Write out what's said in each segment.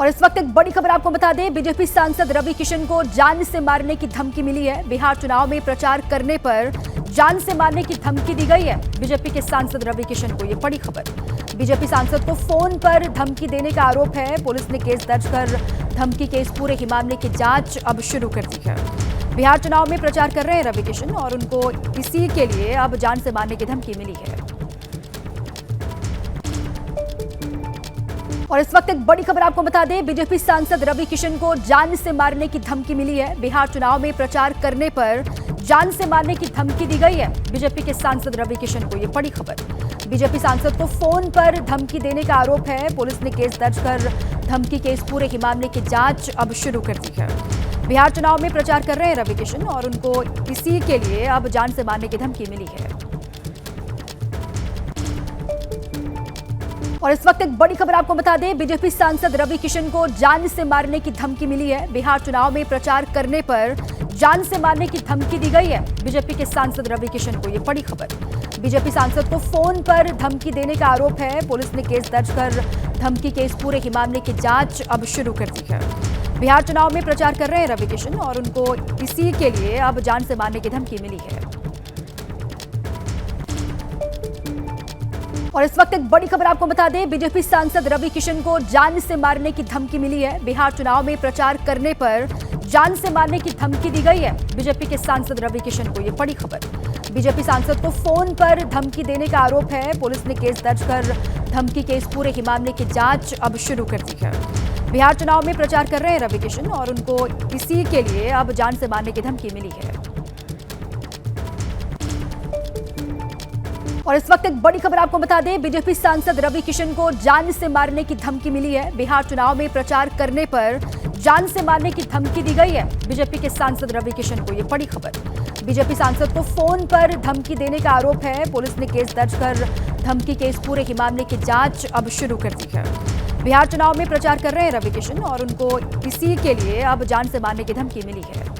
और इस वक्त एक बड़ी खबर आपको बता दें, बीजेपी सांसद रवि किशन को जान से मारने की धमकी मिली है। बिहार चुनाव में प्रचार करने पर जान से मारने की धमकी दी गई है बीजेपी के सांसद रवि किशन को। ये बड़ी खबर, बीजेपी सांसद को फोन पर धमकी देने का आरोप है। पुलिस ने केस दर्ज कर धमकी के इस पूरे ही मामले की जांच अब शुरू कर दी है। बिहार चुनाव में प्रचार कर रहे हैं रवि किशन और उनको इसी के लिए अब जान से मारने की धमकी मिली है। और इस वक्त एक बड़ी खबर आपको बता दें, बीजेपी सांसद रवि किशन को जान से मारने की धमकी मिली है। बिहार चुनाव में प्रचार करने पर जान से मारने की धमकी दी गई है बीजेपी के सांसद रवि किशन को। ये बड़ी खबर, बीजेपी सांसद को फोन पर धमकी देने का आरोप है। पुलिस ने केस दर्ज कर धमकी के इस पूरे ही मामले की जांच अब शुरू कर दी है। बिहार चुनाव में प्रचार कर रहे हैं रवि किशन और उनको इसी के लिए अब जान से मारने की धमकी मिली है। और इस वक्त एक बड़ी खबर आपको बता दें, बीजेपी सांसद रवि किशन को जान से मारने की धमकी मिली है। बिहार चुनाव में प्रचार करने पर जान से मारने की धमकी दी गई है बीजेपी के सांसद रवि किशन को। ये बड़ी खबर, बीजेपी सांसद को फोन पर धमकी देने का आरोप है। पुलिस ने केस दर्ज कर धमकी के इस पूरे ही मामले की जांच अब शुरू कर दी है। बिहार चुनाव में प्रचार कर रहे हैं रवि किशन और उनको इसी के लिए अब जान से मारने की धमकी मिली है। और इस वक्त एक बड़ी खबर आपको बता दें, बीजेपी सांसद रवि किशन को जान से मारने की धमकी मिली है। बिहार चुनाव में प्रचार करने पर जान से मारने की धमकी दी गई है बीजेपी के सांसद रवि किशन को। ये बड़ी खबर, बीजेपी सांसद को फोन पर धमकी देने का आरोप है। पुलिस ने केस दर्ज कर धमकी के इस पूरे ही मामले की जांच अब शुरू कर दी है। बिहार चुनाव में प्रचार कर रहे हैं रवि किशन और उनको इसी के लिए अब जान से मारने की धमकी मिली है। और इस वक्त एक बड़ी खबर आपको बता दें, बीजेपी सांसद रवि किशन को जान से मारने की धमकी मिली है। बिहार चुनाव में प्रचार करने पर जान से मारने की धमकी दी गई है बीजेपी के सांसद रवि किशन को। ये बड़ी खबर, बीजेपी सांसद को फोन पर धमकी देने का आरोप है। पुलिस ने केस दर्ज कर धमकी के इस पूरे ही मामले की जांच अब शुरू कर दी है। बिहार चुनाव में प्रचार कर रहे हैं रवि किशन और उनको इसी के लिए अब जान से मारने की धमकी मिली है।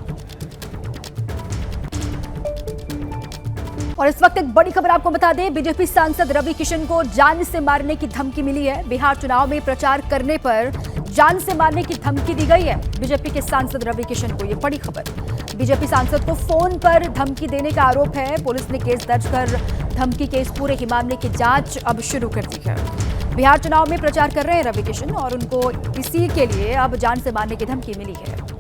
और इस वक्त एक बड़ी खबर आपको बता दें, बीजेपी सांसद रवि किशन को जान से मारने की धमकी मिली है। बिहार चुनाव में प्रचार करने पर जान से मारने की धमकी दी गई है बीजेपी के सांसद रवि किशन को। ये बड़ी खबर, बीजेपी सांसद को फोन पर धमकी देने का आरोप है। पुलिस ने केस दर्ज कर धमकी के इस पूरे ही मामले की जांच अब शुरू कर दी है। बिहार चुनाव में प्रचार कर रहे हैं रवि किशन और उनको इसी के लिए अब जान से मारने की धमकी मिली है।